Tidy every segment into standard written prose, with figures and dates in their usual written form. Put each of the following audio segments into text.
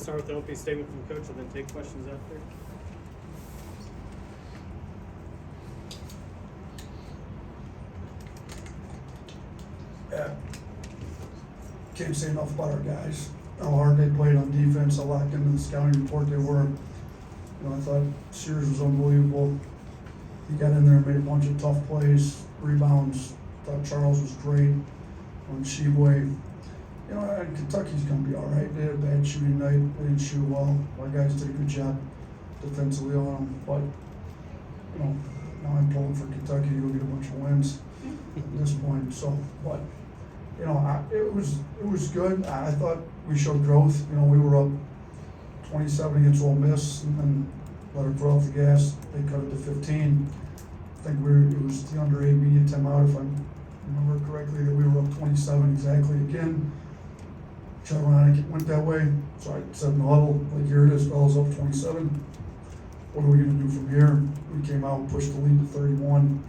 start with an opening statement from Coach and then take questions after. Yeah. Can't say enough about our guys. How hard they played on defense, how locked into the scouting report they were. I thought Sears was unbelievable. He got in there and made a bunch of tough plays, rebounds. Thought Charles was great on Sheboy. Kentucky's going to be all right. They had a bad shooting night. They didn't shoot well. Our guys did a good job defensively on them. But, now I'm pulling for Kentucky to go get a bunch of wins at this point. So, but, it was good. I thought we showed growth. We were up 27 against Ole Miss and then let her throw off the gas. They cut it to 15. I think it was the under 8 media timeout, if I remember correctly, that we were up 27 exactly again. It's ironic it went that way. So I said in the huddle, like, here it is, fellas, up 27. What are we going to do from here? We came out and pushed the lead to 31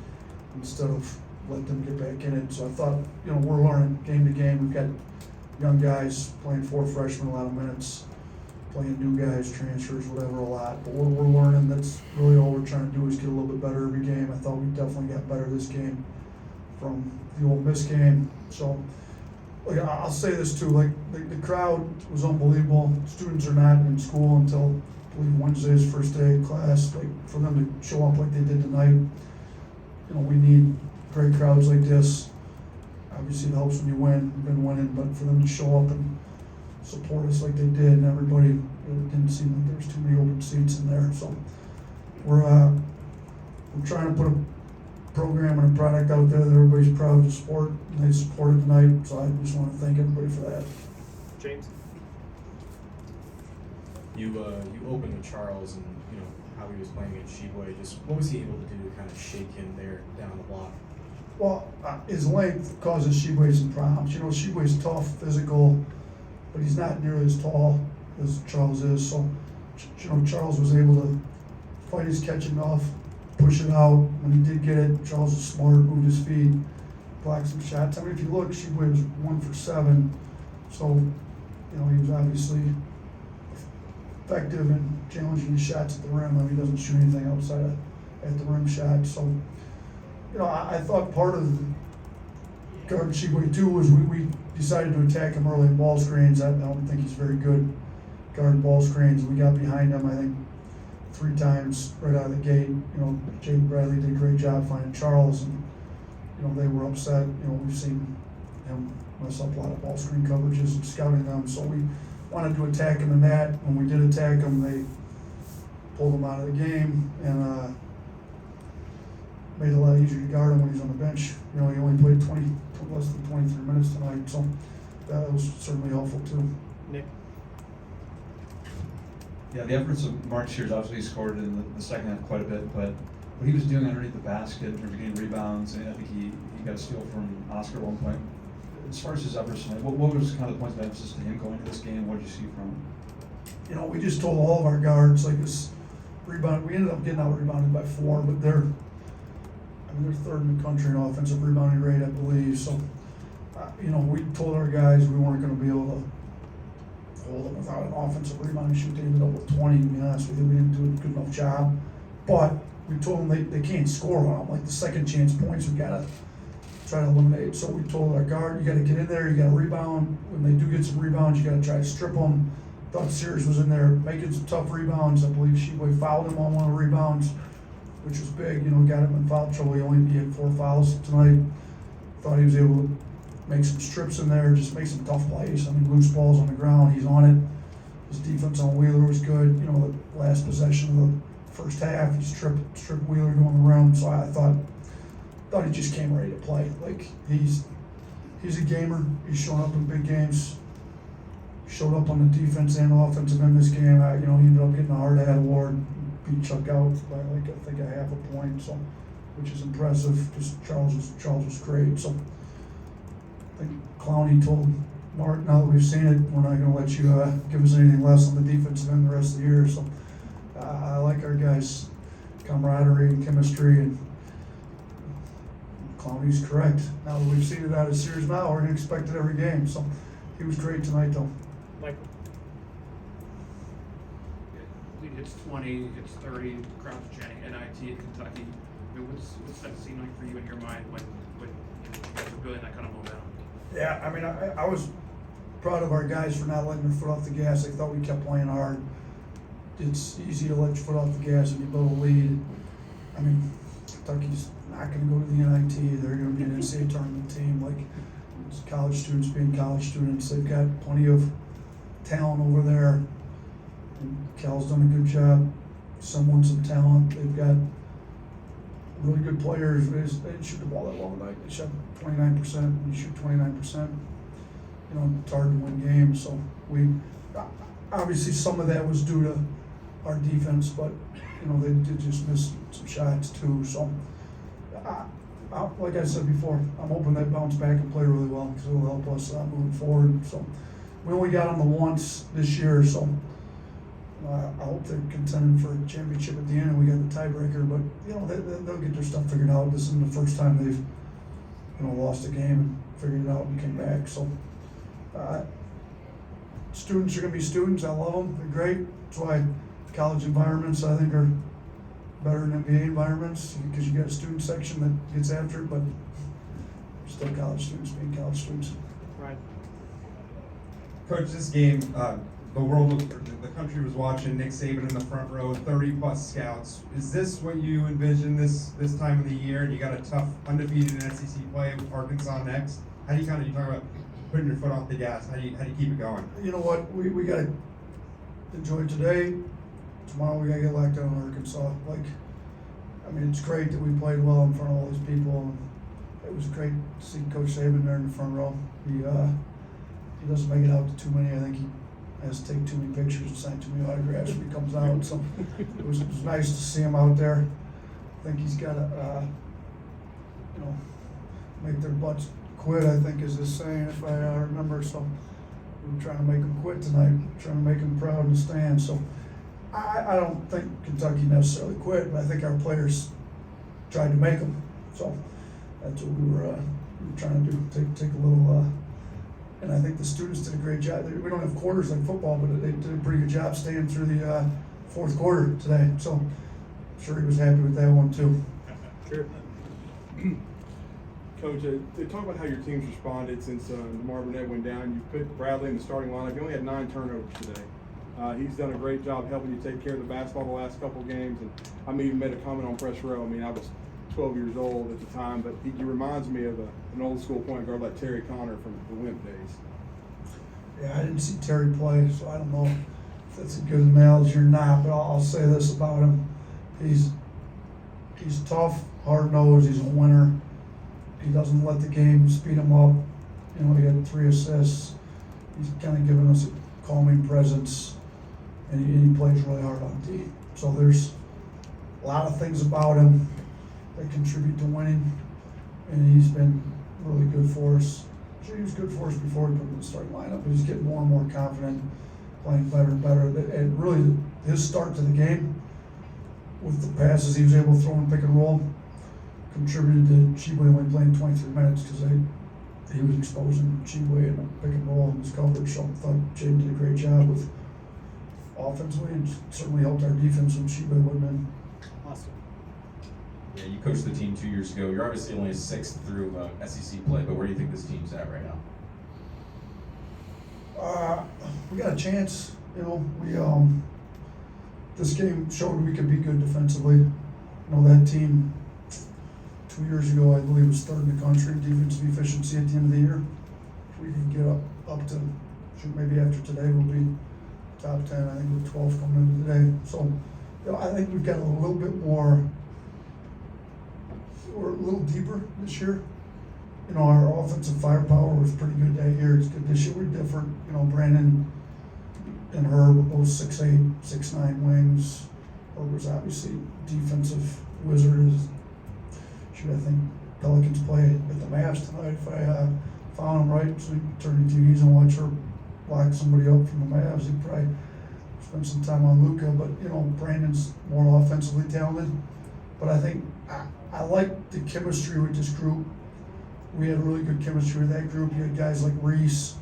instead of let them get back in it. So I thought, we're learning game to game. We've got young guys playing 4 freshmen a lot of minutes, playing new guys, transfers, whatever, a lot. But we're learning. That's really all we're trying to do is get a little bit better every game. I thought we definitely got better this game from the Ole Miss game. So, I'll say this too, the crowd was unbelievable. Students are not in school until, I believe, Wednesday's first day of class. For them to show up like they did tonight, we need great crowds like this. Obviously, it helps when you win. We've been winning, but for them to show up and support us like they did, and everybody, it didn't seem like there was too many open seats in there. So we're trying to put a program and a product out there that everybody's proud to support, and they supported tonight. So I just want to thank everybody for that. James, you opened with Charles and how he was playing against Sheboy. Just what was he able to do to kind of shake him there down the block? Well, his length causes Sheboy some problems. Sheboy's tough, physical, but he's not nearly as tall as Charles is. So, Charles was able to fight his catch enough, push it out. When he did get it, Charles was smart, moved his feet, blocked some shots. If you look, Sheboy was 1 for 7. So, he was obviously effective in challenging his shots at the rim. He doesn't shoot anything outside of at the rim shot. So, I thought part of guarding Sheboy too was we decided to attack him early in ball screens. I don't think he's very good guarding ball screens. We got behind him, I think, 3 times right out of the gate. Jaden Bradley did a great job finding Charles, and they were upset. We've seen him mess up a lot of ball screen coverages and scouting them. So we wanted to attack him in that. When we did attack him, they pulled him out of the game and made it a lot easier to guard him when he's on the bench. He only played less than 23 minutes tonight, so that was certainly helpful too. Nick. Yeah, the efforts of Mark Shears obviously scored in the second half quite a bit, but what he was doing underneath the basket in terms of getting rebounds, and I think he got a steal from Oscar at one point. As far as his efforts tonight, what was kind of the points of emphasis to him going into this game? What did you see from him? We just told all of our guards, this rebound, we ended up getting out rebounded by 4, but they're 3rd in the country in offensive rebounding rate, I believe. So, we told our guys we weren't going to be able to hold them without an offensive rebounding shoot. They ended up with 20, to be honest with you. We didn't do a good enough job. But we told them they can't score on them. The second chance points, we got to try to eliminate. So we told our guard, you got to get in there, you got to rebound. When they do get some rebounds, you got to try to strip them. Thought Sears was in there making some tough rebounds. I believe Sheboy fouled him on one of the rebounds, which was big. Got him in foul trouble. He had 4 fouls tonight. Thought he was able to make some strips in there, just make some tough plays. Loose balls on the ground, he's on it. His defense on Wheeler was good. The last possession of the first half, he stripped Wheeler going the rim. So I thought he just came ready to play. He's a gamer. He's shown up in big games. Showed up on the defense and offensive end this game. He ended up getting a hard hat award. Beat Chuck out by I think a half a point, so which is impressive. Just Charles was great. So I think Clowney told Mark, now that we've seen it, we're not going to let you give us anything less on the defensive end the rest of the year. So I like our guys' camaraderie and chemistry, and Clowney's correct. Now that we've seen it out of Sears, now we're going to expect it every game. So he was great tonight, though. Michael. it's 20, it's 30, the crowd's chanting, NIT at Kentucky. I mean, what's that seem like for you in your mind when you guys are building that kind of momentum? Yeah, I mean, I was proud of our guys for not letting their foot off the gas. I thought we kept playing hard. It's easy to let your foot off the gas and you build a lead. I mean, Kentucky's not going to go to the NIT. They're going to be an NCAA tournament team. Like, it's college students being college students. They've got plenty of talent over there. And Cal's done a good job assembling some talent. They've got really good players. They didn't shoot the ball that well tonight. They shot 29%. When you shoot 29%, you know, it's hard to win games. So we obviously some of that was due to our defense, but you know, they did just miss some shots too. So like I said before, I'm hoping they bounce back and play really well because it'll help us moving forward. So we only got them the once this year, so I hope they're contending for a championship at the end and we got the tiebreaker. But you know, they'll get their stuff figured out. This isn't the first time they've lost a game and figured it out and came back. So students are going to be students. I love them. They're great. That's why college environments, I think, are better than NBA environments because you got a student section that gets after it, but still college students being college students. Right. Coach, this game, the country was watching. Nick Saban in the front row, 30+ scouts. Is this what you envision this time of the year? And you got a tough, undefeated SEC play with Arkansas next. How do you talk about putting your foot off the gas? How do you keep it going? You know what? We got to enjoy today. Tomorrow we got to get locked down in Arkansas. Like, I mean, it's great that we played well in front of all these people. And it was great to see Coach Saban there in the front row. He doesn't make it out to too many. I think he has to take too many pictures and sign too many autographs when he comes out. So it was nice to see him out there. I think he's got to, make their butts quit, I think is his saying, if I remember. So we're trying to make them quit tonight, trying to make them proud in the stand. So I don't think Kentucky necessarily quit, but I think our players tried to make them. So that's what we were trying to do, take a little, and I think the students did a great job. We don't have quarters like football, but they did a pretty good job staying through the fourth quarter today. So I'm sure he was happy with that one too. Sure. Coach, talk about how your team's responded since Marvin Ed went down. You put Bradley in the starting lineup. You only had 9 turnovers today. He's done a great job helping you take care of the basketball the last couple of games. And I mean, even made a comment on press row. I mean, I was 12 years old at the time, but he reminds me of an old school point guard like Terry Connor from the Wimp days. Yeah, I didn't see Terry play, so I don't know if that's a good analogy or not, but I'll say this about him. He's tough, hard-nosed, he's a winner. He doesn't let the game speed him up. You know, he had 3 assists. He's kind of given us a calming presence, and he plays really hard on D. So there's a lot of things about him that contribute to winning, and he's been really good for us. Sure, he was good for us before we put him in the starting lineup, but he's getting more and more confident, playing better and better. And really, his start to the game with the passes he was able to throw in pick and roll contributed to Sheboy only playing 23 minutes because he was exposing Sheboy in a pick and roll and his coverage. So I thought Jaden did a great job with offensively and certainly helped our defense when Sheboy wasn't in. Awesome. Yeah, you coached the team 2 years ago. You're obviously only 6th through SEC play, but where do you think this team's at right now? We got a chance. You know, we this game showed we could be good defensively. You know, that team 2 years ago, I believe, was 3rd in the country in defensive efficiency at the end of the year. If we can get up to, maybe after today, we'll be top 10. I think we're 12 coming into today. So, you know, I think we've got a little bit more. We're a little deeper this year. You know, our offensive firepower was pretty good that year. It's good this year. We're different. You know, Brandon and Herb were both 6'8", 6'9" wings. Herb was obviously defensive wizard. I think Pelicans play at the Mavs tonight. If I found him right, so we can turn the TVs and watch her lock somebody up from the Mavs. He'd probably spend some time on Luka, but you know, Brandon's more offensively talented. But I think I like the chemistry with this group. We had really good chemistry with that group. You had guys like Reese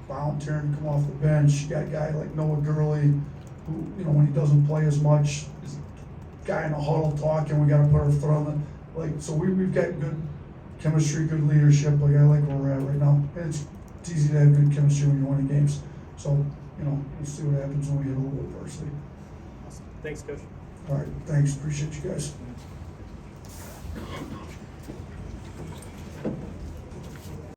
volunteering to come off the bench. You got a guy like Noah Gurley who, you know, when he doesn't play as much, is guy in the huddle talking, we gotta put our foot on the, like, so we've got good chemistry, good leadership, like I like where we're at right now. And it's easy to have good chemistry when you're winning games. So, you know, we'll see what happens when we hit a little adversity. Awesome. Thanks, Coach. All right, thanks, appreciate you guys.